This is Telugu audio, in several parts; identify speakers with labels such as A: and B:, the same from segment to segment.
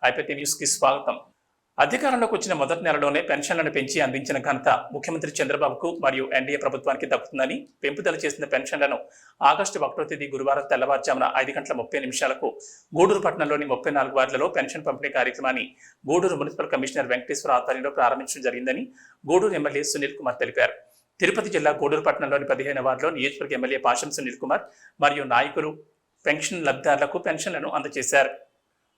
A: ఐపీటీ న్యూస్ కి స్వాగతం. అధికారంలోకి వచ్చిన మొదటి నెలలోనే పెన్షన్లను పెంచి అందించిన ఘనత ముఖ్యమంత్రి చంద్రబాబుకు మరియు ఎన్డీఏ ప్రభుత్వానికి దక్కుతుందని, పెంపుదల చేసిన పెన్షన్లను ఆగస్టు 1వ తేదీ గురువారం తెల్లవారుజామున 5:30 గూడూరు పట్టణంలోని 34 వార్డులలో పెన్షన్ పంపిణీ కార్యక్రమాన్ని గూడూరు మున్సిపల్ కమిషనర్ వెంకటేశ్వర ఆధ్వర్యంలో ప్రారంభించడం జరిగిందని గూడూరు ఎమ్మెల్యే సునీల్ కుమార్ తెలిపారు. తిరుపతి జిల్లా గూడూరు పట్టణంలోని 15వ వార్డులో నియోజకవర్గ ఎమ్మెల్యే పాషం సునీల్ కుమార్ మరియు నాయకులు పెన్షన్ లబ్ధిదారులకు పెన్షన్లను అందజేశారు.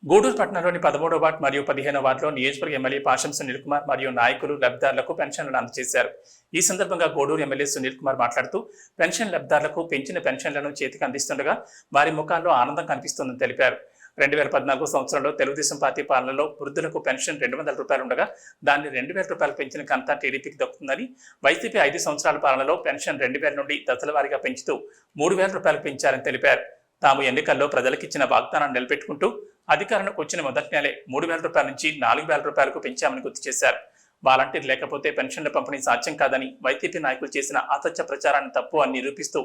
A: గూడూరు పట్టణంలోని 13వ వార్డు మరియు 15వ వార్డులో నియోజకవర్గ ఎమ్మెల్యే పాషం సునీల్ కుమార్ మరియు నాయకులు లబ్ధిదారులకు పెన్షన్లను అందజేశారు. ఈ సందర్భంగా గూడూరు ఎమ్మెల్యే సునీల్ కుమార్ మాట్లాడుతూ పెన్షన్ లబ్ధిదారులకు పెంచిన పెన్షన్లను చేతికి అందిస్తుండగా వారి ముఖాల్లో ఆనందం కనిపిస్తుందని తెలిపారు. 2014 సంవత్సరంలో తెలుగుదేశం పార్టీ పాలనలో వృద్ధులకు పెన్షన్ 200 రూపాయలు ఉండగా దాన్ని 2000 రూపాయలు పెంచిన ఘనత టీడీపీకి దక్కుతుందని, వైసీపీ 5 సంవత్సరాల పాలనలో పెన్షన్ 2000 నుండి దశల వారీగా పెంచుతూ 3000 రూపాయలు పెంచారని తెలిపారు. తాము ఎన్నికల్లో ప్రజలకిచ్చిన వాగ్దానాన్ని నిలబెట్టుకుంటూ అధికారంలోకి వచ్చిన మొదటి నెలే 3000 రూపాయల నుంచి 4000 రూపాయలకు పెంచామని గుర్తు చేశారు. వాలంటీర్ లేకపోతే పెన్షన్ల పంపిణీ సాధ్యం కాదని, వైసీపీ నాయకులు చేసిన అసత్య ప్రచారాన్ని తప్పు అని నిరూపిస్తూ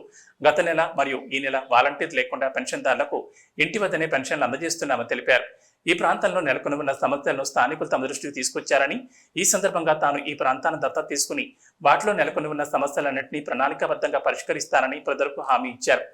A: గత నెల మరియు ఈ నెల వాలంటీర్ లేకుండా పెన్షన్దారులకు ఇంటి వద్దనే పెన్షన్లు అందజేస్తున్నామని తెలిపారు. ఈ ప్రాంతంలో నెలకొని ఉన్న సమస్యలను స్థానికులు తమ దృష్టికి తీసుకొచ్చారని, ఈ సందర్భంగా తాను ఈ ప్రాంతాన్ని దత్తత తీసుకుని వాటిలో నెలకొని ఉన్న సమస్యలన్నింటినీ ప్రణాళికాబద్ధంగా పరిష్కరిస్తానని ప్రజలకు హామీ ఇచ్చారు.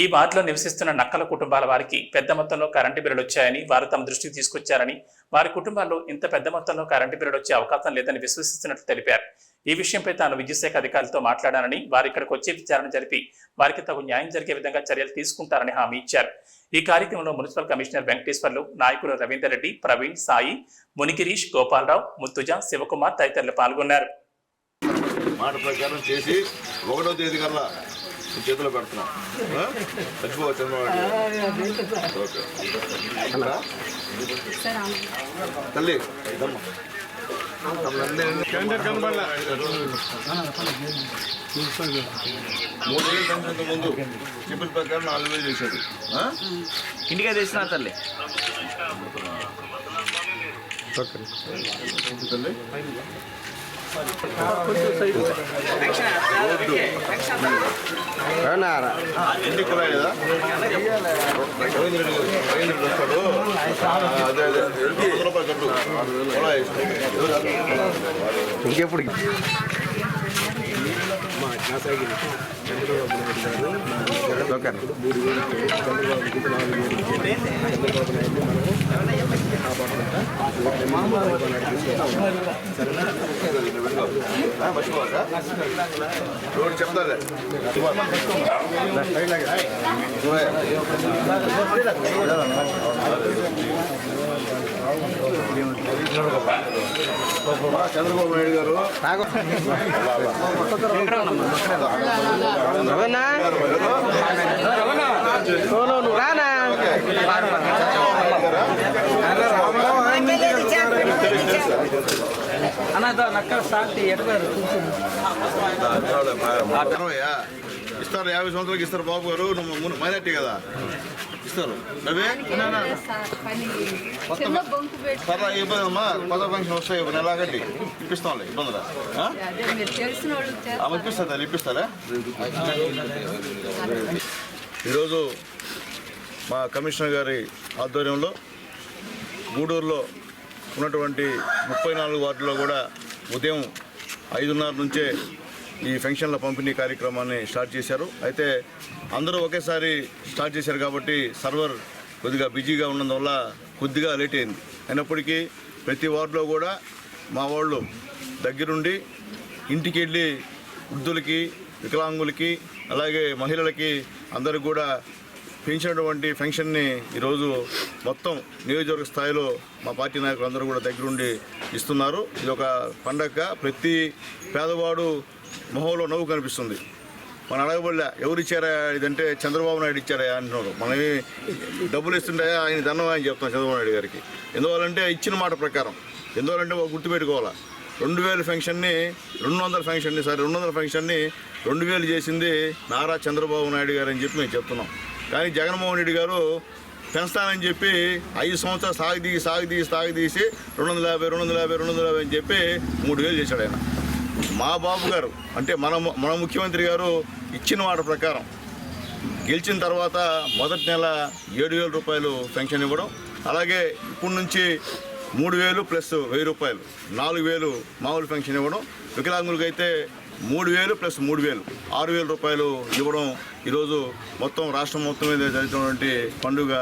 A: ఈ వార్డులో నివసిస్తున్న నక్కల కుటుంబాల వారికి పెద్ద మొత్తంలో కరెంటు బిల్లులు వచ్చాయని వారు తమ దృష్టికి తీసుకొచ్చారని, వారి కుటుంబాల్లో ఇంత పెద్ద మొత్తంలో కరెంటు బిల్లులు వచ్చే అవకాశం లేదని విశ్వసిస్తున్నట్లు తెలిపారు. ఈ విషయంపై తాను విద్యుత్ శాఖ అధికారులతో మాట్లాడానని, వారు ఇక్కడికి వచ్చి విచారణ జరిపి వారికి తగు న్యాయం జరిగే విధంగా చర్యలు తీసుకుంటారని హామీ ఇచ్చారు. ఈ కార్యక్రమంలో మున్సిపల్ కమిషనర్ వెంకటేశ్వర్లు, నాయకులు రవీందర్ రెడ్డి, ప్రవీణ్, సాయి, మునిగిరీష్, గోపాలరావు, ముత్తుజ, శివకుమార్ తదితరులు పాల్గొన్నారు.
B: మాట ప్రకారం చేసి 1వ తేదీ కల్లా చేతిలో పెడుతున్నాం. చచ్చిపోవచ్చు తల్లి 3,000 పెన్షన్ ముందు చెప్పిన ప్రకారం 4,000 చేశారు.
C: ఇంటికే తెచ్చినా తల్లి
B: తల్లి ఇంటికి కులాయిదా రవీంద్రుడు వస్తాడు. అదే 100 రూపాయలు కట్టు కులాయి ఇంకెప్పుడు రోడ్ చెప్తాలే చంద్రబాబు నాయుడు గారు ఇస్తారు. 50 సంవత్సరాలకి ఇస్తారు బాబు గారు. మైనార్టీ కదా ఇస్తారు. అవే ఇబ్బంది అమ్మా. కొత్త పెన్షన్ వస్తాయి నెలాగండి ఇప్పిస్తాంలే. ఇబ్బందిరా ఇప్పిస్తా ఇప్పిస్తారా? ఈరోజు మా కమిషనర్ గారి ఆధ్వర్యంలో గూడూరులో ఉన్నటువంటి 34 వార్డుల్లో కూడా ఉదయం 5:30 నుంచే ఈ పెన్షన్ల పంపిణీ కార్యక్రమాన్ని స్టార్ట్ చేశారు. అయితే అందరూ ఒకేసారి స్టార్ట్ చేశారు కాబట్టి సర్వర్ కొద్దిగా బిజీగా ఉన్నందువల్ల కొద్దిగా లేట్ అయింది. అయినప్పటికీ ప్రతి వార్డులో కూడా మా వాళ్ళు దగ్గరుండి ఇంటికి వెళ్ళి వృద్ధులకి, వికలాంగులకి, అలాగే మహిళలకి అందరికి కూడా పెంచినటువంటి పెన్షన్ని ఈరోజు మొత్తం నియోజకవర్గ స్థాయిలో మా పార్టీ నాయకులు అందరూ కూడా దగ్గరుండి ఇస్తున్నారు. ఇది ఒక పండగ. ప్రతి పేదవాడు మొహంలో నవ్వు కనిపిస్తుంది. మనం అడగబడలే ఎవరు ఇచ్చారా ఇదంటే చంద్రబాబు నాయుడు ఇచ్చారా అంటున్నారు. మనం డబ్బులు ఇస్తుంటే ఆయన ధన్యం అని చెప్తాం చంద్రబాబు నాయుడు గారికి. ఎందువల్లంటే ఇచ్చిన మాట ప్రకారం, ఎందువల్లంటే ఒక గుర్తుపెట్టుకోవాలా, 2000 పెన్షన్ని 200 పెన్షన్ని 200 పెన్షన్ని 2000 చేసింది నారా చంద్రబాబు నాయుడు గారు అని చెప్పి మేము చెప్తున్నాం. కానీ జగన్మోహన్ రెడ్డి గారు పెంచుతానని చెప్పి 5 సంవత్సరాలు సాగదీసి 250 అని చెప్పి 3000 చేశాడు ఆయన. మా బాబు గారు అంటే మన ముఖ్యమంత్రి గారు ఇచ్చిన మాట ప్రకారం గెలిచిన తర్వాత మొదటి నెల 7,000 రూపాయలు పెన్షన్ ఇవ్వడం, అలాగే ఇప్పటి నుంచి 3,000 ప్లస్ 1,000 రూపాయలు 4,000 మామూలు పెన్షన్ ఇవ్వడం, వికలాంగులకు అయితే 3,000 ప్లస్ 3,000 6,000 రూపాయలు ఇవ్వడం ఈరోజు మొత్తం రాష్ట్రం మొత్తం మీద జరుగుతున్నటువంటి పండుగ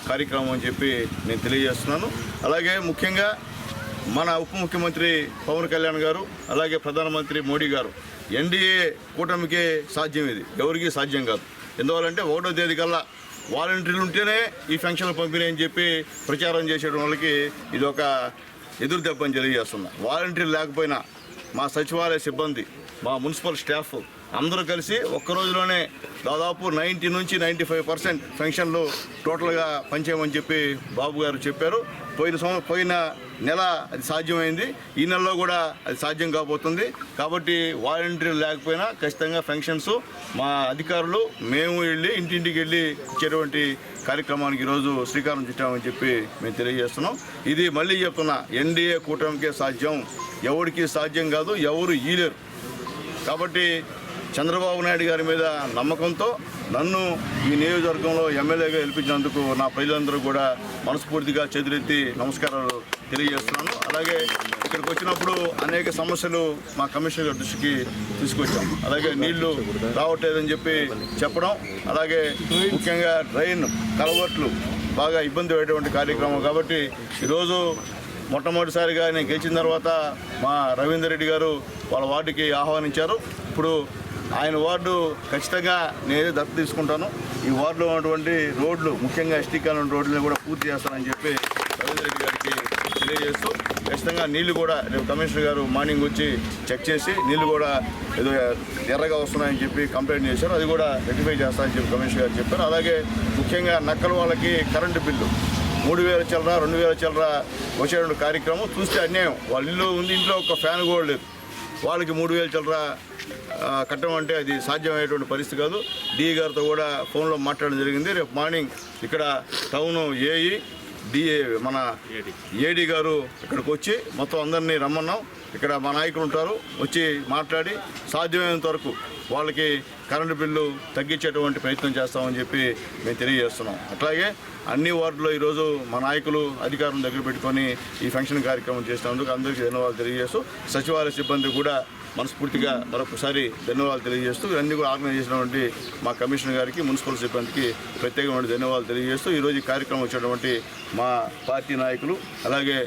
B: కార్యక్రమం అని చెప్పి నేను తెలియజేస్తున్నాను. అలాగే ముఖ్యంగా మన ఉప ముఖ్యమంత్రి పవన్ కళ్యాణ్ గారు, అలాగే ప్రధానమంత్రి మోడీ గారు, ఎన్డీఏ కూటమికే సాధ్యం, ఇది ఎవరికీ సాధ్యం కాదు. ఎందువల్లంటే 1వ తేదీ కల్లా వాలంటీర్లు ఉంటేనే ఈ పెన్షన్లు పంపిణీ అని చెప్పి ప్రచారం చేసే వాళ్ళకి ఇది ఒక ఎదురు దెబ్బ అని తెలియజేస్తున్నా. వాలంటీర్లు లేకపోయినా మా సచివాలయ సిబ్బంది, మా మున్సిపల్ స్టాఫ్ అందరూ కలిసి ఒక్క రోజులోనే దాదాపు 90 నుంచి 95% పెన్షన్లు టోటల్గా పంచేయమని చెప్పి బాబు గారు చెప్పారు. పోయిన నెల అది సాధ్యమైంది, ఈ నెలలో కూడా అది సాధ్యం కాబోతుంది. కాబట్టి వాలంటీర్లు లేకపోయినా ఖచ్చితంగా పెన్షన్స్ మా అధికారులు మేము వెళ్ళి ఇంటింటికి వెళ్ళి ఇచ్చేటువంటి కార్యక్రమానికి ఈరోజు శ్రీకారం చుట్టామని చెప్పి మేము తెలియజేస్తున్నాం. ఇది మళ్ళీ చెప్తున్నా, ఎన్డీఏ కూటమికే సాధ్యం, ఎవరికి సాధ్యం కాదు, ఎవరు ఈలేరు. కాబట్టి చంద్రబాబు నాయుడు గారి మీద నమ్మకంతో నన్ను ఈ నియోజకవర్గంలో ఎమ్మెల్యేగా గెలిపించినందుకు నా ప్రజలందరూ కూడా మనస్ఫూర్తిగా చేతులెత్తి నమస్కారాలు తెలియజేస్తున్నాను. అలాగే ఇక్కడికి వచ్చినప్పుడు అనేక సమస్యలు మా కమిషనర్ గారి దృష్టికి తీసుకొచ్చాం. అలాగే నీళ్లు రావట్లేదని చెప్పి చెప్పడం, అలాగే ముఖ్యంగా డ్రైన్ కలవర్ట్లు బాగా ఇబ్బంది పడేటువంటి కార్యక్రమం. కాబట్టి ఈరోజు మొట్టమొదటిసారిగా నేను గెలిచిన తర్వాత మా రవీందర్ రెడ్డి గారు వాళ్ళ వార్డుకి ఆహ్వానించారు. ఇప్పుడు ఆయన వార్డు ఖచ్చితంగా నేనే దత్తత తీసుకుంటాను. ఈ వార్డులో ఉన్నటువంటి రోడ్లు, ముఖ్యంగా ఎస్టీ కాలనీ రోడ్లను కూడా పూర్తి చేస్తానని చెప్పి రవీందర్ రెడ్డి గారికి తెలియజేస్తూ, ఖచ్చితంగా నీళ్లు కూడా రేపు కమిషనర్ గారు మార్నింగ్ వచ్చి చెక్ చేసి నీళ్లు కూడా ఏదో ఎర్రగా వస్తున్నాయని చెప్పి కంప్లైంట్ చేశారు, అది కూడా రెక్టిఫై చేస్తానని చెప్పి కమిషనర్ గారు చెప్పారు. అలాగే ముఖ్యంగా నక్కల వాళ్ళకి కరెంటు బిల్లు 3,000 చిల్లర 2,000 చిల్లర వచ్చేటువంటి కార్యక్రమం చూస్తే అన్యాయం. వాళ్ళ ఇల్లు ఉంది, ఇంట్లో ఒక ఫ్యాన్ కూడా లేదు, వాళ్ళకి 3,000 చిల్లర కట్టడం అంటే అది సాధ్యమయ్యేటువంటి పరిస్థితి కాదు. డిఈ గారితో కూడా ఫోన్లో మాట్లాడడం జరిగింది. రేపు మార్నింగ్ ఇక్కడ టౌన్ ఏఈ డిఏ మన ఏడీ గారు ఇక్కడికి వచ్చి మొత్తం అందరినీ రమ్మన్నాం. ఇక్కడ మా నాయకులు ఉంటారు, వచ్చి మాట్లాడి సాధ్యమైనంత వరకు వాళ్ళకి కరెంటు బిల్లు తగ్గించేటువంటి ప్రయత్నం చేస్తామని చెప్పి మేము తెలియజేస్తున్నాం. అట్లాగే అన్ని వార్డులో ఈరోజు మా నాయకులు అధికారం దగ్గర పెట్టుకొని ఈ ఫంక్షన్ కార్యక్రమం చేసినందుకు అందరికీ ధన్యవాదాలు తెలియజేస్తూ, సచివాలయ సిబ్బంది కూడా మనస్ఫూర్తిగా మరొకసారి ధన్యవాదాలు తెలియజేస్తూ, ఇవన్నీ కూడా ఆర్గనైజ్ చేసినటువంటి మా కమిషనర్ గారికి, మున్సిపల్ సిబ్బందికి ప్రత్యేకమైన ధన్యవాదాలు తెలియజేస్తూ, ఈరోజు ఈ కార్యక్రమం వచ్చేటువంటి మా పార్టీ నాయకులు, అలాగే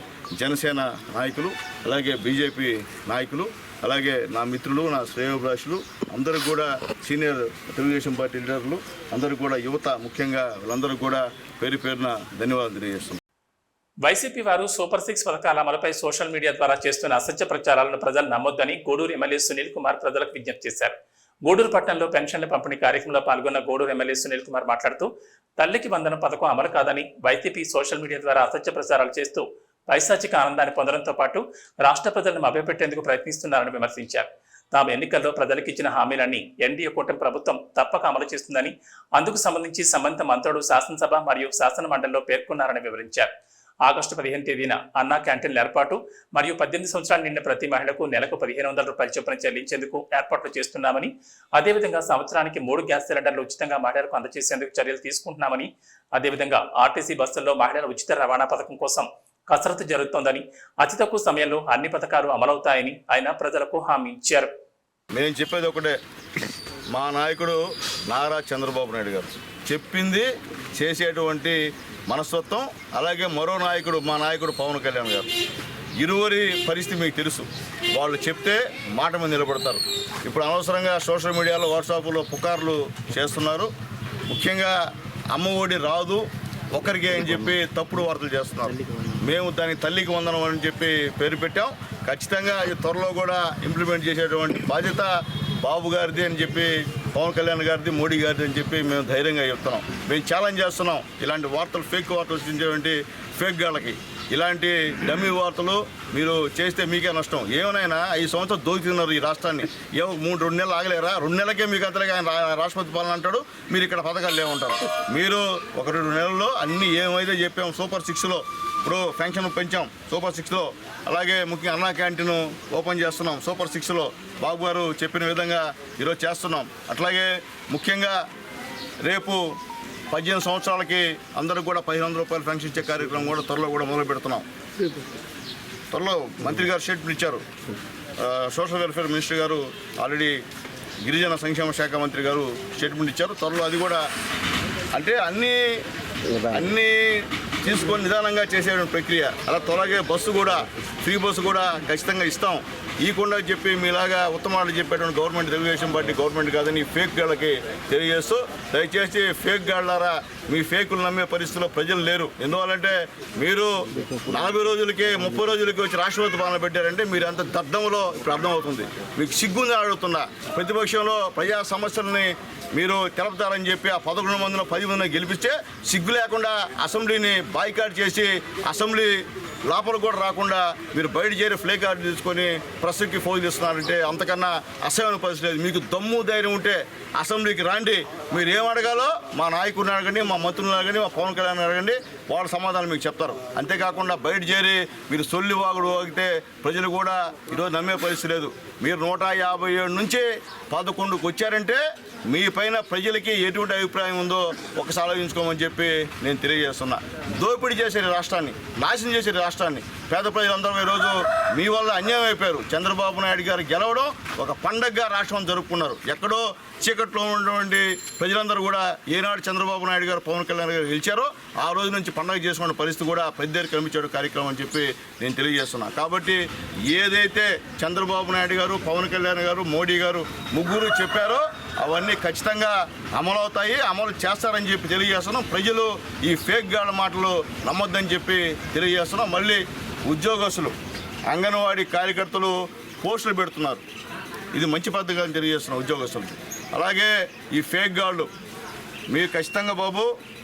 B: జనసేన నాయకులు, అలాగే బీజేపీ నాయకులు, అలాగే నా మిత్రులు, నా శ్రేయోభిలాషులు అందరూ కూడా, సీనియర్ తెలుగుదేశం పార్టీ లీడర్లు అందరూ కూడా, యువత ముఖ్యంగా వాళ్ళందరూ కూడా పేరు పేరున ధన్యవాదాలు తెలియజేస్తున్నాం.
A: వైసీపీ వారు సూపర్ 6 పథకాల అమలుపై సోషల్ మీడియా ద్వారా చేస్తున్న అసత్య ప్రచారాలను ప్రజలు నమ్మొద్దని గూడూరు ఎమ్మెల్యే సునీల్ కుమార్ ప్రజలకు విజ్ఞప్తి చేశారు. గూడూరు పట్టణంలో పెన్షన్ల పంపిణీ కార్యక్రమంలో పాల్గొన్న గూడూరు ఎమ్మెల్యే సునీల్ కుమార్ మాట్లాడుతూ, తల్లికి వందనం పథకం అమలు కాదని వైసీపీ సోషల్ మీడియా ద్వారా అసత్య ప్రచారాలు చేస్తూ పైశాచిక ఆనందాన్ని పొందడంతో పాటు రాష్ట్ర ప్రజలను మభ్యపెట్టేందుకు ప్రయత్నిస్తున్నారని విమర్శించారు. తాము ఎన్నికల్లో ప్రజలకు ఇచ్చిన హామీలన్నీ ఎన్డీఏ కూటమి ప్రభుత్వం తప్పక అమలు చేస్తుందని, అందుకు సంబంధించి సంబంధిత మంత్రులు శాసనసభ మరియు శాసన మండలిలో పేర్కొన్నారని వివరించారు. ఆగస్టు 15 తేదీన అన్నా క్యాంటీన్ల ఏర్పాటు మరియు 18 సంవత్సరాలు నిండిన ప్రతి మహిళకు నెలకు 1,500 రూపాయల చొప్పున చెల్లించేందుకు ఏర్పాట్లు చేస్తున్నామని, అదేవిధంగా సంవత్సరానికి 3 గ్యాస్ సిలిండర్లు ఉచితంగా మహిళలకు అందజేసేందుకు చర్యలు తీసుకుంటున్నామని, అదేవిధంగా ఆర్టీసీ బస్సుల్లో మహిళల ఉచిత రవాణా పథకం కోసం కసరత్తు జరుగుతోందని, అతి తక్కువ సమయంలో అన్ని పథకాలు అమలవుతాయని ఆయన ప్రజలకు హామీ ఇచ్చారు.
B: మేము చెప్పేది ఒకటే, మా నాయకుడు నారా చంద్రబాబు నాయుడు గారు చెప్పింది చేసేటువంటి మనస్తత్వం, అలాగే మరో నాయకుడు మా నాయకుడు పవన్ కళ్యాణ్ గారు, ఇరువురి పరిస్థితి మీకు తెలుసు. వాళ్ళు చెప్తే మాట మీద నిలబడతారు. ఇప్పుడు అనవసరంగా సోషల్ మీడియాలో, వాట్సాప్లో పుకార్లు చేస్తున్నారు. ముఖ్యంగా అమ్మ ఒడి రాదు ఒక్కరికే అని చెప్పి తప్పుడు వార్తలు చేస్తున్నారు. మేము దానికి తల్లికి వందనం అని చెప్పి పేరు పెట్టాం. ఖచ్చితంగా ఇది త్వరలో కూడా ఇంప్లిమెంట్ చేసేటువంటి బాధ్యత బాబు గారిది అని చెప్పి, పవన్ కళ్యాణ్ గారిది, మోడీ గారిది అని చెప్పి మేము ధైర్యంగా చెప్తున్నాం. మేము ఛాలెంజ్ చేస్తున్నాం, ఇలాంటి వార్తలు, ఫేక్ వార్తలు ఇచ్చేటువంటి ఫేక్ గాళ్ళకి ఇలాంటి డమ్మీ వార్తలు మీరు చేస్తే మీకే నష్టం. ఏమైనా 5 సంవత్సరాలు దోచుతున్నారు ఈ రాష్ట్రాన్ని. 2 నెలలు ఆగలేరా? 2 నెలలకే మీకు అంతగా ఆయన రాష్ట్రపతి పాలన అంటాడు, మీరు ఇక్కడ పథకాలు లేవంటారు. మీరు 1-2 నెలల్లో అన్నీ ఏమైతే చెప్పాం, సూపర్ 6లో ఇప్పుడు పెన్షన్ పెంచాం, సూపర్ 6లో, అలాగే ముఖ్యంగా అన్నా క్యాంటీన్ ఓపెన్ చేస్తున్నాం సూపర్ 6లో, బాబు గారు చెప్పిన విధంగా ఈరోజు చేస్తున్నాం. అట్లాగే ముఖ్యంగా రేపు 18 సంవత్సరాలకి అందరికి కూడా 1500 రూపాయలు పెన్షన్ ఇచ్చే కార్యక్రమం కూడా త్వరలో కూడా మొదలు పెడుతున్నాం. త్వరలో మంత్రి గారు స్టేట్మెంట్ ఇచ్చారు. సోషల్ వెల్ఫేర్ మినిస్టర్ గారు ఆల్రెడీ గిరిజన సంక్షేమ శాఖ మంత్రి గారు స్టేట్మెంట్ ఇచ్చారు. త్వరలో అది కూడా అంటే అన్నీ తీసుకొని నిదానంగా చేసే ప్రక్రియ. అలా త్వరగా బస్సు కూడా ఫ్రీ బస్సు కూడా ఖచ్చితంగా ఇస్తాం. ఈకుండా చెప్పి మీలాగా ఉత్తమాలు చెప్పేటువంటి గవర్నమెంట్ తెలుగుదేశం పార్టీ గవర్నమెంట్ కాదని ఫేక్ గాళ్ళకి తెలియజేస్తూ దయచేసి ఫేక్ గాళ్ళారా మీ ఫేకులు నమ్మే పరిస్థితిలో ప్రజలు లేరు. ఎందువల్లంటే మీరు 40 రోజులకి 30 రోజులకి వచ్చి రాష్ట్రపతి పాలన పెట్టారంటే మీరు అంత దద్దములో ఇప్పుడు అర్థమవుతుంది. మీకు సిగ్గుందని అడుగుతున్నా. ప్రతిపక్షంలో ప్రజా సమస్యలని మీరు తెలపుతారని చెప్పి ఆ 11 మందిలో 10 మందిని గెలిపిస్తే సిగ్గు లేకుండా అసెంబ్లీని బాయ్కాట్ చేసి అసెంబ్లీ లోపల కూడా రాకుండా మీరు బయట చేరి ఫ్లే కార్డు తీసుకొని ప్రెస్కి ఫోన్ చేస్తున్నారంటే అంతకన్నా అసహ్యమైన పరిస్థితి లేదు. మీకు దమ్ము ధైర్యం ఉంటే అసెంబ్లీకి రాండి. మీరు ఏం అడగాలో మా నాయకుడిని అడగండి, మా మంత్రులను అడగండి, మా పవన్ కళ్యాణ్ అడగండి, వాళ్ళ సమాధానం మీకు చెప్తారు. అంతేకాకుండా బయట చేరి మీరు సొల్లి వాగుడు వాగితే ప్రజలు కూడా ఈరోజు నమ్మే పరిస్థితి లేదు. మీరు 157 నుంచి 11కు వచ్చారంటే మీ పైన ప్రజలకి ఎటువంటి అభిప్రాయం ఉందో ఒకసారి ఆలోచించుకోమని చెప్పి నేను తెలియజేస్తున్నా. దోపిడీ చేసే రాష్ట్రాన్ని, నాశనం చేసే రాష్ట్రాన్ని పేద ప్రజలందరూ ఈరోజు మీ వల్ల అన్యాయం అయిపోయారు. చంద్రబాబు నాయుడు గారు గెలవడం ఒక పండగగా రాష్ట్రం జరుపుకున్నారు. ఎక్కడో చీకట్లో ఉన్నటువంటి ప్రజలందరూ కూడా ఏనాడు చంద్రబాబు నాయుడు గారు పవన్ కళ్యాణ్ గారు గెలిచారో ఆ రోజు నుంచి పండగ చేసుకునే పరిస్థితి కూడా పెద్దరు కనిపించాడు కార్యక్రమం అని చెప్పి నేను తెలియజేస్తున్నా. కాబట్టి ఏదైతే చంద్రబాబు నాయుడు గారు, పవన్ కళ్యాణ్ గారు, మోడీ గారు ముగ్గురు చెప్పారో అవన్నీ ఖచ్చితంగా అమలవుతాయి, అమలు చేస్తారని చెప్పి తెలియజేస్తున్నాం. ప్రజలు ఈ ఫేక్ గాళ్ళ మాటలు నమ్మొద్దని చెప్పి తెలియజేస్తున్నాం. మళ్ళీ ఉద్యోగస్తులు, అంగన్వాడీ కార్యకర్తలు పోస్టులు పెడుతున్నారు. ఇది మంచి పద్ధతిగా తెలియజేస్తున్నాం ఉద్యోగస్తులకి. అలాగే ఈ ఫేక్ గాళ్ళు మీరు ఖచ్చితంగా బాబు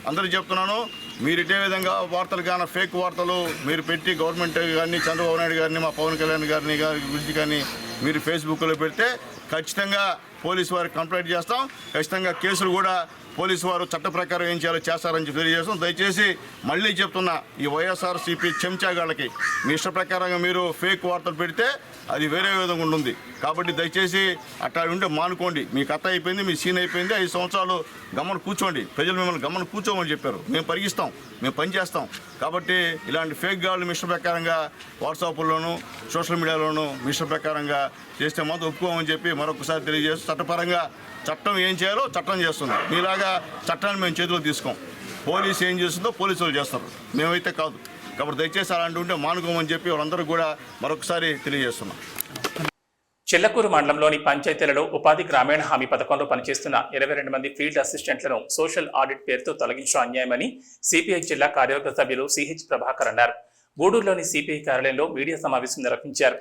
B: అందరూ చెప్తున్నాను, మీరు ఇదే విధంగా వార్తలు కానీ ఫేక్ వార్తలు మీరు పెట్టి గవర్నమెంట్ కానీ చంద్రబాబు నాయుడు గారిని మా పవన్ కళ్యాణ్ గారిని గురించి కానీ మీరు ఫేస్బుక్లో పెడితే ఖచ్చితంగా పోలీసు వారికి కంప్లైంట్ చేస్తాం. ఖచ్చితంగా కేసులు కూడా పోలీసు వారు చట్ట ప్రకారం ఏం చేయాలో చేస్తారని చెప్పి తెలియజేస్తాం. దయచేసి మళ్ళీ చెప్తున్నా, ఈ వైఎస్ఆర్సీపీ చెంచాగాళ్ళకి మీ ఇష్ట ప్రకారంగా మీరు ఫేక్ వార్తలు పెడితే అది వేరే విధంగా ఉంటుంది. కాబట్టి దయచేసి అట్లా ఉంటే మానుకోండి. మీ కథ అయిపోయింది, మీ సీన్ అయిపోయింది. 5 సంవత్సరాలు గమన కూర్చోండి. ప్రజలు మిమ్మల్ని గమన కూర్చోమని చెప్పారు. మేము పరిగిస్తాం, మేము పనిచేస్తాం. కాబట్టి ఇలాంటి ఫేక్ గాళ్ళు మీ ఇష్ట ప్రకారంగా వాట్సాప్లోనూ సోషల్ మీడియాలోనూ మీ ఇష్ట ప్రకారంగా చేస్తే మాత్రం ఒప్పుకోమని చెప్పి మరొకసారి తెలియజేస్తూ చట్టపరంగా చట్టం ఏం చేయాలో చట్టం చేస్తుంది. మీలాగా చట్టాన్ని మేము చేతిలో తీసుకోం. పోలీసు ఏం చేస్తుందో పోలీసు వాళ్ళు చేస్తారు, మేమైతే కాదు. కాబట్టి దయచేసి అలాంటి ఉంటే మానుకోమని చెప్పి వాళ్ళందరూ కూడా మరొకసారి తెలియజేస్తున్నాం.
A: చిల్లకూరు మండలంలోని పంచాయతీలలో ఉపాధి గ్రామీణ హామీ పథకంలో పనిచేస్తున్న 22 మంది ఫీల్డ్ అసిస్టెంట్లను సోషల్ ఆడిట్ పేరుతో తొలగించడం అన్యాయమని సిపిఐ జిల్లా కార్యవర్గ సభ్యులు సిహెచ్ ప్రభాకర్ అన్నారు. గూడూరులోని సిపిఐ కార్యాలయంలో మీడియా సమావేశం నిర్వహించారు.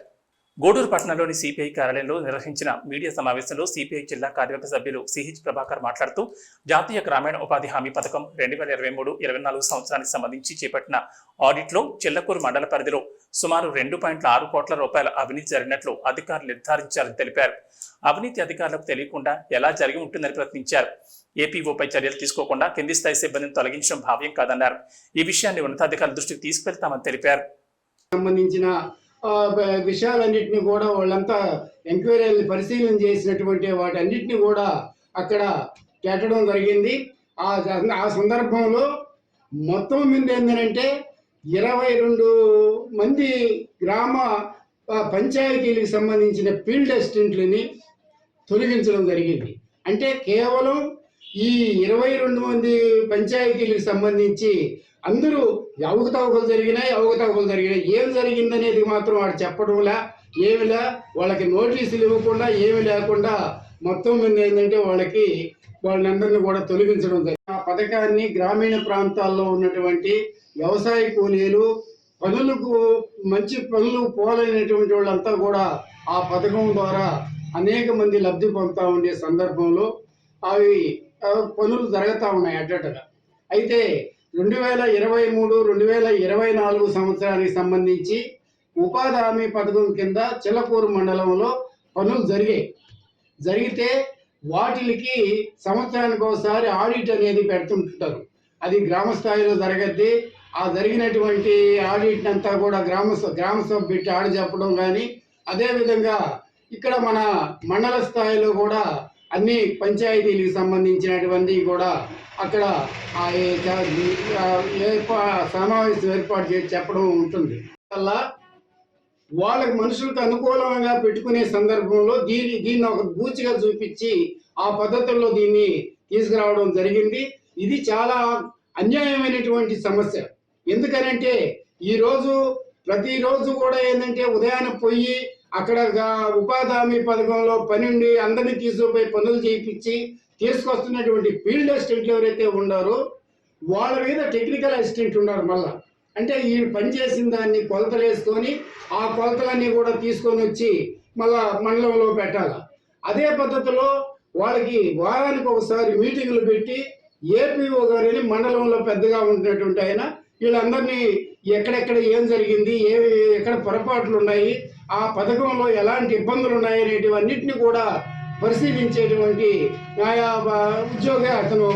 A: గూడూరు పట్టణంలోని సిపిఐ కార్యాలయంలో నిర్వహించిన మీడియా సమావేశంలో సిపిఐ జిల్లా కార్యవర్గ సభ్యులు సిహెచ్ ప్రభాకర్ మాట్లాడుతూ జాతీయ గ్రామీణ ఉపాధి హామీ పథకం 2023-24 సంవత్సరానికి సంబంధించి చేపట్టిన ఆడిట్లో చిల్లకూరు మండల పరిధిలో సుమారు 2.6 కోట్ల రూపాయల అవినీతి జరిగినట్లు అధికారులు నిర్ధారించారని తెలిపారు. అవినీతి అధికారులకు తెలియకుండా ఎలా జరిగి ఉంటుందని ప్రశ్నించారు. ఏపీఓపై చర్యలు తీసుకోకుండా కింది స్థాయి సిబ్బందిని తొలగించడం భావ్యం కాదన్నారు. ఈ విషయాన్ని ఉన్నతాధికారుల దృష్టికి తీసుకెళ్తామని తెలిపారు.
D: సంబంధించిన విషయాలన్నింటినీ కూడా వాళ్ళంతా ఎంక్వైరీని పరిశీలన చేసినటువంటి వాటన్నిటిని కూడా అక్కడ పెట్టడం జరిగింది. ఆ సందర్భంలో మొత్తం మీద ఏంటంటే 22 మంది గ్రామ పంచాయతీలకు సంబంధించిన ఫీల్డ్ అసిస్టెంట్లని తొలగించడం జరిగింది. అంటే కేవలం ఈ 22 మంది పంచాయతీలకు సంబంధించి అందరూ అవకతవకలు జరిగినాయి. ఏం జరిగిందనేది మాత్రం వాడు చెప్పడంలా, ఏమిలా వాళ్ళకి నోటీసులు ఇవ్వకుండా ఏమి లేకుండా మొత్తం మీద ఏంటంటే వాళ్ళందరినీ కూడా తొలగించడం జరిగింది. ఆ పథకాన్ని గ్రామీణ ప్రాంతాల్లో ఉన్నటువంటి వ్యవసాయ కూలీలు, మంచి పనులు పోలైనటువంటి వాళ్ళంతా కూడా ఆ పథకం ద్వారా అనేక మంది లబ్ధి పొందుతూ ఉండే సందర్భంలో అవి పనులు జరుగుతూ ఉన్నాయి అడ్డగా. అయితే 2023-2024 సంవత్సరానికి సంబంధించి ఉపాధి హామీ పథకం కింద చిల్లకూరు మండలంలో పనులు జరిగితే వాటికి సంవత్సరానికి ఒకసారి ఆడిట్ అనేది పెడుతుంటారు. అది గ్రామ స్థాయిలో జరగద్ది. ఆ జరిగినటువంటి ఆడిట్ అంతా కూడా గ్రామ సభ పెట్టి ఆడి చెప్పడం కానీ, అదేవిధంగా ఇక్కడ మన మండల స్థాయిలో కూడా అన్ని పంచాయతీలకు సంబంధించినటువంటి కూడా అక్కడ సమావేశం ఏర్పాటు చేసి చెప్పడం ఉంటుంది. వల్ల వాళ్ళకి మనుషులకు అనుకూలంగా పెట్టుకునే సందర్భంలో దీన్ని ఒక బూచిగా చూపించి ఆ పద్ధతుల్లో దీన్ని తీసుకురావడం జరిగింది. ఇది చాలా అన్యాయమైనటువంటి సమస్య. ఎందుకనంటే ప్రతిరోజు కూడా ఏంటంటే ఉదయాన్నే పోయి అక్కడ ఉపాధి హామీ పథకంలో పనుండి అందరినీ తీసుకుపోయి పనులు చేయించి తీసుకొస్తున్నటువంటి ఫీల్డ్ అసిస్టెంట్లు ఎవరైతే ఉన్నారో వాళ్ళ మీద టెక్నికల్ అసిస్టెంట్ ఉన్నారు. మళ్ళా అంటే ఈ పని చేసిన దాన్ని కొలతలు వేసుకొని ఆ కొలతలన్నీ కూడా తీసుకొని వచ్చి మళ్ళా మండలంలో పెట్టాలి. అదే పద్ధతిలో వాళ్ళకి వారానికి ఒకసారి మీటింగులు పెట్టి ఏపీఓ గారిని మండలంలో పెద్దగా ఉంటున్నటువంటి ఆయన వీళ్ళందరినీ ఎక్కడెక్కడ ఏం జరిగింది, ఎక్కడ పొరపాట్లు ఉన్నాయి, ఆ పథకంలో ఎలాంటి ఇబ్బందులు ఉన్నాయి అనేటివన్నిటిని కూడా పరిశీలించేటువంటి ఉద్యోగి అతను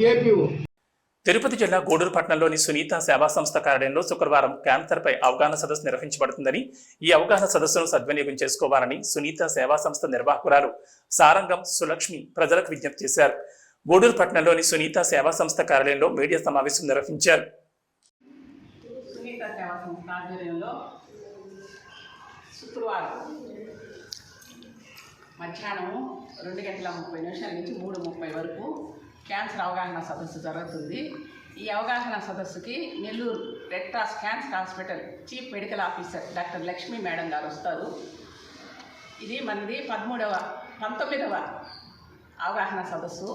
D: ఏపీఓ.
A: తిరుపతి జిల్లా గూడూరు పట్టణంలోని సునీత సేవా సంస్థ కార్యాలయంలో శుక్రవారం క్యాన్సర్పై అవగాహన సదస్సు నిర్వహించబడుతుందని, ఈ అవగాహన సదస్సును సద్వినియోగం చేసుకోవాలని సునీత సేవా సంస్థ నిర్వాహకురాలు సారంగం సులక్ష్మి ప్రజలకు విజ్ఞప్తి చేశారు. గూడూరు పట్టణంలోని సునీత సేవా సంస్థ కార్యాలయంలో మీడియా సమావేశం నిర్వహించారు.
E: సునీత సేవా సంస్థ ఆధ్వర్యంలో శుక్రవారం మధ్యాహ్నం 2:30 నుంచి 3:30 వరకు క్యాన్సర్ అవగాహన సదస్సు జరుగుతుంది. ఈ అవగాహన సదస్సుకి Nellore red cross cancer hospital chief medical officer doctor Lakshmi madam garu వస్తారు. ఇది మనది 19వ అవగాహన సదస్సు.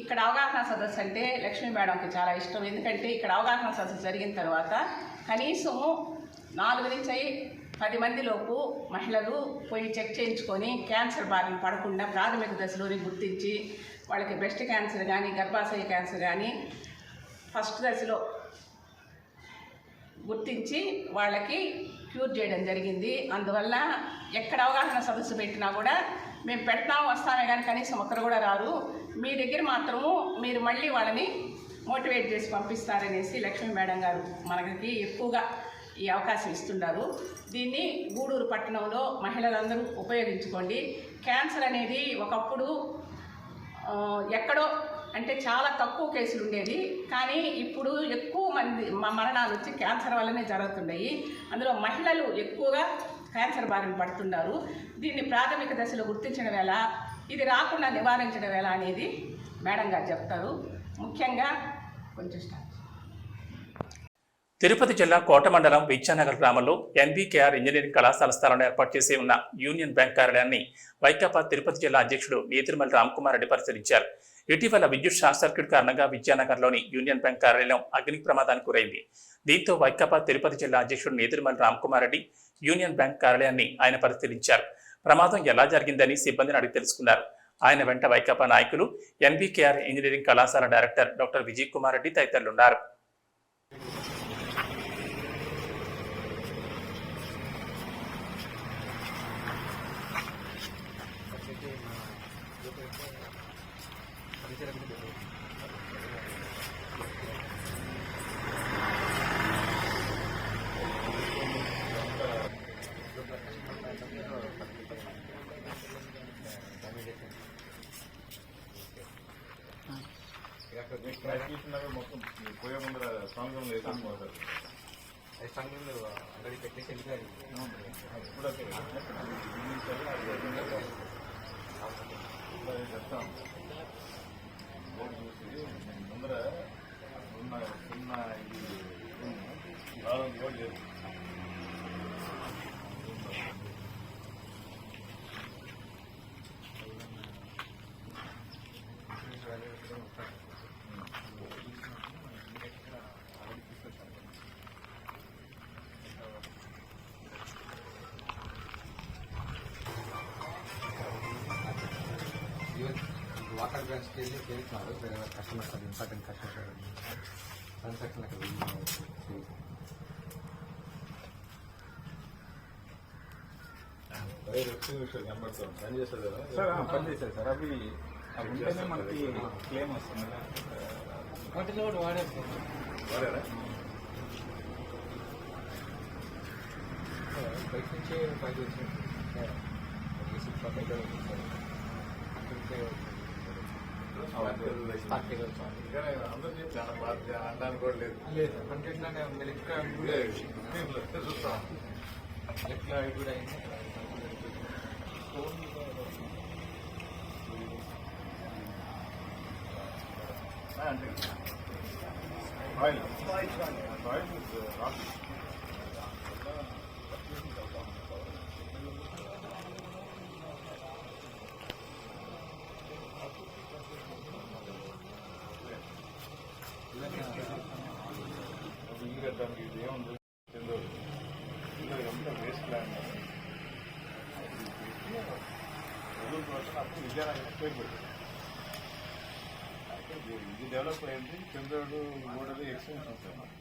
E: ఇక్కడ అవగాహన సదస్సు అంటే లక్ష్మీ మేడంకి చాలా ఇష్టం. ఎందుకంటే ఇక్కడ అవగాహన సదస్సు జరిగిన తర్వాత కనీసం 4 నుంచి 10 మందిలోపు మహిళలు పోయి చెక్ చేయించుకొని క్యాన్సర్ బారిన పడకుండా ప్రాథమిక దశలోనే గుర్తించి వాళ్ళకి బ్రెస్ట్ క్యాన్సర్ కానీ గర్భాశయ క్యాన్సర్ కానీ ఫస్ట్ దశలో గుర్తించి వాళ్ళకి క్యూర్ చేయడం జరిగింది. అందువల్ల ఎక్కడ అవగాహన సదస్సు పెట్టినా కూడా మేము వస్తామే కానీ కనీసం ఒక్కరు కూడా రారు. మీ దగ్గర మాత్రము మీరు మళ్ళీ వాళ్ళని మోటివేట్ చేసి పంపిస్తారనేసి లక్ష్మీ మేడం గారు మనకి ఎక్కువగా ఈ అవకాశం ఇస్తున్నారు. దీన్ని గూడూరు పట్టణంలో మహిళలందరూ ఉపయోగించుకోండి. క్యాన్సర్ అనేది ఒకప్పుడు ఎక్కడో అంటే చాలా తక్కువ కేసులు ఉండేది, కానీ ఇప్పుడు ఎక్కువ మంది మరణాలు వచ్చి క్యాన్సర్ వల్లనే జరుగుతున్నాయి. అందులో మహిళలు ఎక్కువగా క్యాన్సర్ బారిన పడుతున్నారు. దీన్ని ప్రాథమిక దశలో గుర్తించడం ఎలా, ఇది రాకుండా నివారించడం ఎలా అనేది మేడం గారు చెప్తారు. ముఖ్యంగా కొంచెం స్టార్ట్.
A: తిరుపతి జిల్లా కోట మండలం విద్యానగర్ గ్రామంలో ఎన్బీకేఆర్ ఇంజనీరింగ్ కళాశాల స్థలంలో ఏర్పాటు చేసి ఉన్న యూనియన్ బ్యాంక్ కార్యాలయాన్ని వైకాపా తిరుపతి జిల్లా అధ్యక్షుడు నేతిరుమల రామ్కుమార్ రెడ్డి పరిశీలించారు. ఇటీవల విద్యుత్ షార్ట్ సర్క్యూట్ కారణంగా విద్యానగర్లోని యూనియన్ బ్యాంక్ కార్యాలయం అగ్ని ప్రమాదానికి గురైంది. దీంతో వైకాపా తిరుపతి జిల్లా అధ్యక్షుడు నేతిరుమల రామ్కుమార్ రెడ్డి యూనియన్ బ్యాంక్ కార్యాలయాన్ని ఆయన పరిశీలించారు. ప్రమాదం ఎలా జరిగిందని సిబ్బందిని అడిగి తెలుసుకున్నారు. ఆయన వెంట వైకాపా నాయకులు, ఎన్బీకేఆర్ ఇంజనీరింగ్ కళాశాల డైరెక్టర్ డాక్టర్ విజయ్ కుమార్ రెడ్డి తదితరులున్నారు.
B: మొత్తం పోయే ముందర సంఘం లేదు సంఘంలో ఆల్రెడీ పెట్టేసి వెళ్ళిపోయారు. చెప్తాం చూసి ముందర ఉన్న చిన్న ఇది కూడా లేదు.
F: వాటర్ బ్రాంచ్కి వెళ్ళి చేస్తున్నారు. వేరే కస్టమర్స్ అది ఇంపార్టెంట్ కస్టమర్ ట్రాన్సాక్షన్ అక్కడ
B: పని చేస్తారు కదా
G: సార్, పని చేస్తారు సార్. అవి ఉంటేనే మనకి క్లెయిమ్ వస్తుంది.
F: వాటిలో కూడా వాడారు
B: వాడారా?
F: బయట నుంచే పైకి వచ్చింది.
G: అందరినీ చాలా బాగా అనడానికి కూడా లేదు లేదు అంటే ఇట్లానే ఉంది ఇంకా చూస్తాం ఎట్లా ఇప్పుడు అయింది అంటే ఆయిల్ ఇది ఏముంది అంతా వేస్ట్ ల్యాండ్ అప్పుడు విజయనగరం పేరు పెట్టారు ఇది డెవలప్ అయింది చంద్రుడు గోడది ఎక్స్టెన్షన్ సార్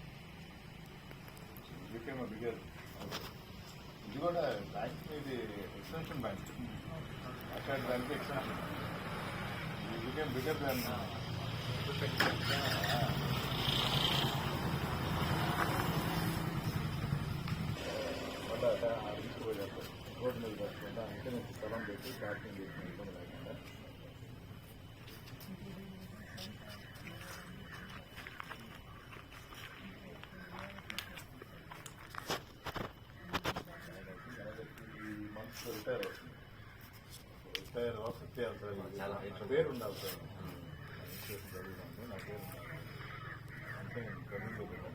G: బికేమ్ బిగర్ ఇది కూడా బ్యాంక్ ఇది ఎక్స్టెన్షన్ బ్యాంక్ అక్కడ దానికి ఎక్స్టెన్షన్ ఇది బికేమ్ బిగర్ దాన్ తీసుకుపోయారు రోడ్డు మీద పెట్టుకుంటా అంటే నేను స్థలం పెట్టి పార్కింగ్ చేసిన ఇబ్బంది లేకుండా ఈ మంత్స్ రిటైర్ అవుతుంది రిటైర్ వస్తే సార్ పేరు ఉండాలి సార్ చదువుతాను నా పేరు అంటే నేను చదువులో పెట్టాను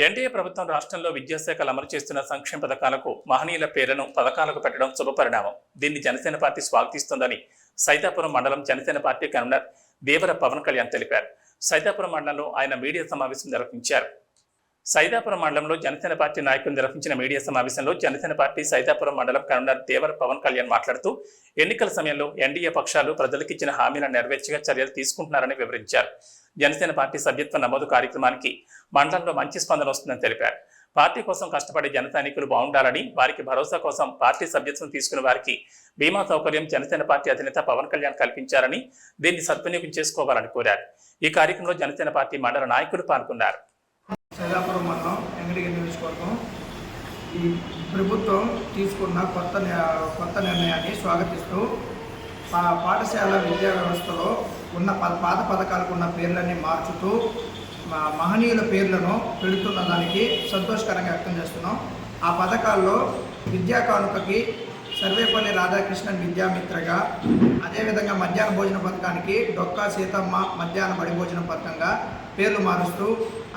A: ఎన్డీఏ ప్రభుత్వం రాష్ట్రంలో విద్యాశాఖలు అమలు చేస్తున్న సంక్షేమ పథకాలకు మహనీయుల పేర్లను పథకాలకు పెట్టడం శుభపరిణామం. దీన్ని జనసేన పార్టీ స్వాగతిస్తోందని సైదాపురం మండలం జనసేన పార్టీ కన్వీనర్ దేవర పవన్ కళ్యాణ్ తెలిపారు. సైదాపురం మండలంలో ఆయన మీడియా సమావేశం నిర్వహించారు. సైదాపురం మండలంలో జనసేన పార్టీ నాయకులు నిర్వహించిన మీడియా సమావేశంలో జనసేన పార్టీ సైదాపురం మండలం కన్వీనర్ దేవర పవన్ కళ్యాణ్ మాట్లాడుతూ ఎన్నికల సమయంలో ఎన్డీఏ పక్షాలు ప్రజలకు ఇచ్చిన హామీలను నెరవేర్చగా చర్యలు తీసుకుంటున్నారని వివరించారు. జనసేన పార్టీ సభ్యత్వ నమోదు కార్యక్రమానికి మండలంలో మంచి స్పందన వస్తుందని తెలిపారు. పార్టీ కోసం కష్టపడే జన సైనికులు బాగుండాలని, వారికి భరోసా కోసం పార్టీ సభ్యత్వం తీసుకున్న వారికి బీమా సౌకర్యం జనసేన పార్టీ అధినేత పవన్ కళ్యాణ్ కల్పించారని, దీన్ని సద్వినియోగం చేసుకోవాలని కోరారు. ఈ కార్యక్రమంలో జనసేన పార్టీ మండల నాయకులు పాల్గొన్నారు.
H: సైదాపురం మండలం ఎంగడిగల్ నియోజకవర్గం ఈ ప్రభుత్వం తీసుకున్న కొత్త నిర్ణయాన్ని స్వాగతిస్తూ పాఠశాల విద్యా వ్యవస్థలో ఉన్న పాత పథకాలకు ఉన్న పేర్లన్నీ మార్చుతూ మహనీయుల పేర్లను పెడుతున్న దానికి సంతోషకరంగా వ్యక్తం చేస్తున్నాం. ఆ పథకాల్లో విద్యా కానుకకి సర్వేపల్లి రాధాకృష్ణన్ విద్యామిత్రగా, అదేవిధంగా మధ్యాహ్న భోజన పథకానికి డొక్కా సీతమ్మ మధ్యాహ్న బడి భోజన పథకంగా పేర్లు మారుస్తూ,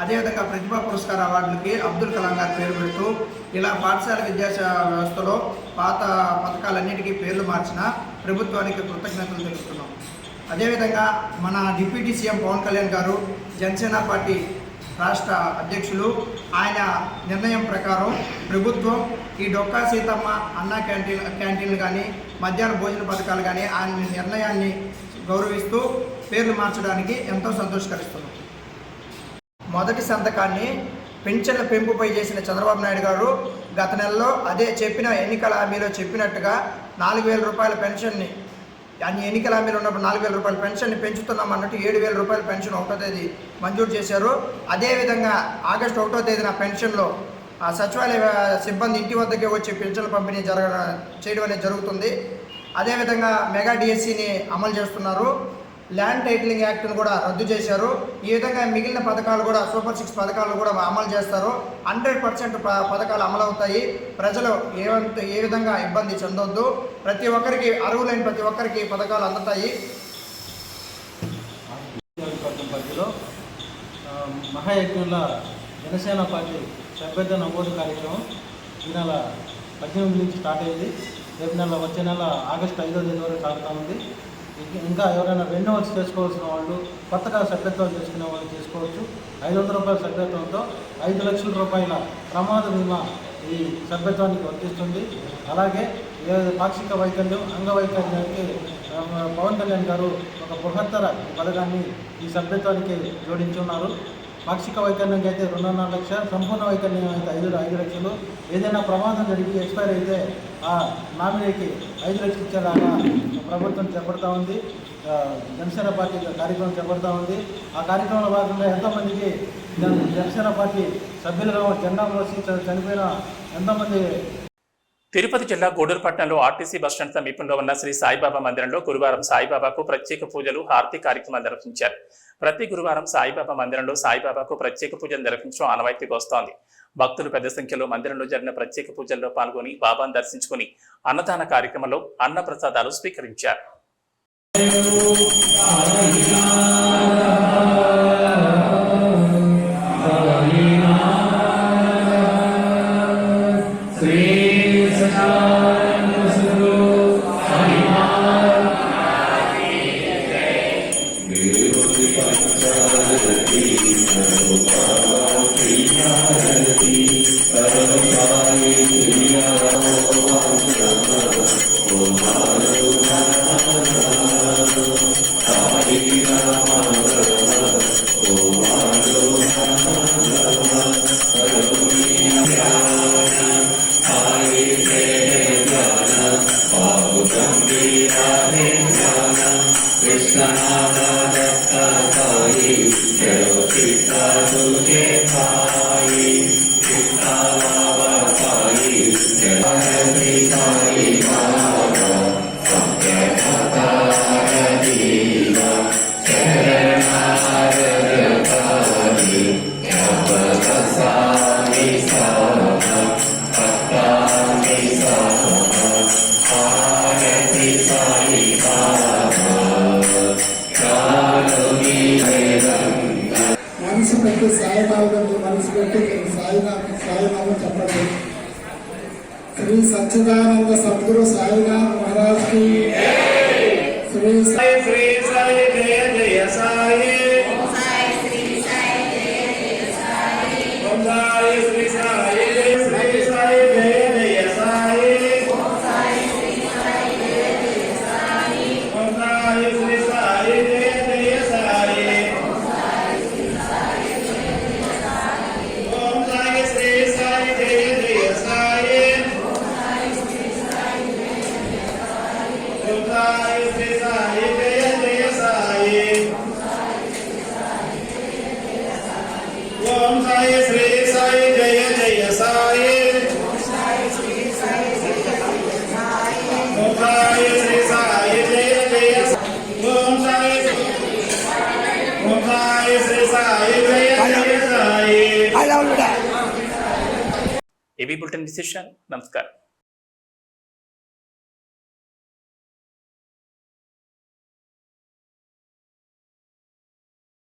H: అదేవిధంగా ప్రతిభా పురస్కార అవార్డులకి అబ్దుల్ కలాం గారి పేరు పెడుతూ, ఇలా పాఠశాల విద్యా వ్యవస్థలో పాత పథకాలన్నిటికీ పేర్లు మార్చిన ప్రభుత్వానికి కృతజ్ఞతలు తెలుపుతున్నాం. అదేవిధంగా మన డిప్యూటీ సీఎం పవన్ కళ్యాణ్ గారు, జనసేన పార్టీ రాష్ట్ర అధ్యక్షులు, ఆయన నిర్ణయం ప్రకారం ప్రభుత్వం ఈ డొక్కా సీతమ్మ అన్న క్యాంటీన్లు కానీ, మధ్యాహ్న భోజన పథకాలు కానీ ఆయన నిర్ణయాన్ని గౌరవిస్తూ పేర్లు మార్చడానికి ఎంతో సంతోషకరిస్తున్నాం. మొదటి సంతకాన్ని పెన్షన్ల పెంపుపై చేసిన చంద్రబాబు నాయుడు గారు గత నెలలో అదే చెప్పిన ఎన్నికల హామీలో చెప్పినట్టుగా 4,000 రూపాయల పెన్షన్ని, అన్ని ఎన్నికల హామీలు ఉన్నప్పుడు 4,000 రూపాయల పెన్షన్ని పెంచుతున్నామన్నట్టు 7,000 రూపాయల పెన్షన్ 1వ తేదీ మంజూరు చేశారు. అదేవిధంగా ఆగస్టు 1వ తేదీన పెన్షన్లో సచివాలయ సిబ్బంది ఇంటి వద్దకే వచ్చి పెన్షన్ల పంపిణీ చేయడం అనేది జరుగుతుంది. అదేవిధంగా మెగా డిఎస్సిని అమలు చేస్తున్నారు. ల్యాండ్ టైటిలింగ్ యాక్ట్ను కూడా రద్దు చేశారు. ఈ విధంగా మిగిలిన పథకాలు కూడా సూపర్ 6 పథకాలను కూడా అమలు చేస్తారు. 100% పథకాలు అమలవుతాయి. ప్రజలు ఏ విధంగా ఇబ్బంది చెందొద్దు. ప్రతి ఒక్కరికి, అర్హులైన ప్రతి ఒక్కరికి పథకాలు అందుతాయి.
I: పరిధిలో మహాయజ్ఞంలో జనసేన పార్టీ సభ్యత్వ నమోదు కార్యక్రమం ఈ నెల 18 నుంచి స్టార్ట్ అయింది. రేపు నెల వచ్చే నెల ఆగస్టు 5వ తేదీ వరకు సాగుతూ ఉంది. ఇంకా ఎవరైనా రెన్యువల్స్ చేసుకోవాల్సిన వాళ్ళు, కొత్తగా సభ్యత్వాలు చేసుకునే వాళ్ళు చేసుకోవచ్చు. 500 రూపాయల సభ్యత్వంతో 5 లక్షల రూపాయల ప్రమాద బీమా ఈ సభ్యత్వానికి వర్తిస్తుంది. అలాగే పాక్షిక వైకల్యం, అంగవైకల్యానికి పవన్ కళ్యాణ్ గారు ఒక బృహత్తర పథకాన్ని ఈ సభ్యత్వానికి జోడించి ఉన్నారు. పాక్షిక వైకల్యంకి అయితే 2.5 లక్షలు, సంపూర్ణ వైకల్యం అయితే 5 లక్షలు. ఏదైనా ప్రమాదం జరిగి ఎక్స్పైర్ అయితే ఆ నామినీకి 5 లక్షలు ఇచ్చేలాగా ప్రభుత్వం చేపడతా ఉంది. జనసేన పార్టీ కార్యక్రమం చేపడతా ఉంది. ఆ కార్యక్రమంలో భాగంగా ఎంతోమందికి జనసేన పార్టీ సభ్యులుగా జెండా మోసి చనిపోయిన ఎంతోమంది.
A: తిరుపతి జిల్లా గూడూరు పట్టణంలో ఆర్టీసీ బస్టాండ్ సమీపంలో ఉన్న శ్రీ సాయిబాబా మందిరంలో గురువారం సాయిబాబాకు ప్రత్యేక పూజలు, హారతి కార్యక్రమాలు నిర్వహించారు. ప్రతి గురువారం సాయిబాబా మందిరంలో సాయిబాబాకు ప్రత్యేక పూజలు నిర్వహించడం ఆనవాయితీగా వస్తోంది. భక్తులు పెద్ద సంఖ్యలో మందిరంలో జరిగిన ప్రత్యేక పూజల్లో పాల్గొని బాబాను దర్శించుకుని అన్నదాన కార్యక్రమంలో అన్న ప్రసాదాలు స్వీకరించారు.
J: మనసు పెట్టి సాయిబాబు మనసు పెట్టి సాయినామం చెప్పండి. శ్రీ సచ్చిదానంద సద్గురు సాయినాథ్ మహారాజ్ కి శ్రీ సాయి శ్రీ సాయి జయ జయ సాయి ఓం సాయి శ్రీ సాయి జయ జయ సాయి ఓం సాయి శ్రీ సాయి జయ జయ సాయి ఓం సాయి శ్రీ సాయి జయ జయ సాయి ఓం సాయి శ్రీ సాయి జయ జయ సాయి ఓం సాయి శ్రీ సాయి జయ జయ సాయి ఓం సాయి శ్రీ సాయి జయ జయ సాయి ఓం సాయి శ్రీ సాయి జయ జయ సాయి ఓం సాయి శ్రీ సాయి జయ జయ సాయి ఓం సాయి శ్రీ సాయి జయ జయ ఓం సాయి శ్రీ సాయి జయ జయ సాయి.
A: AB bulletin decision. నమస్కారం.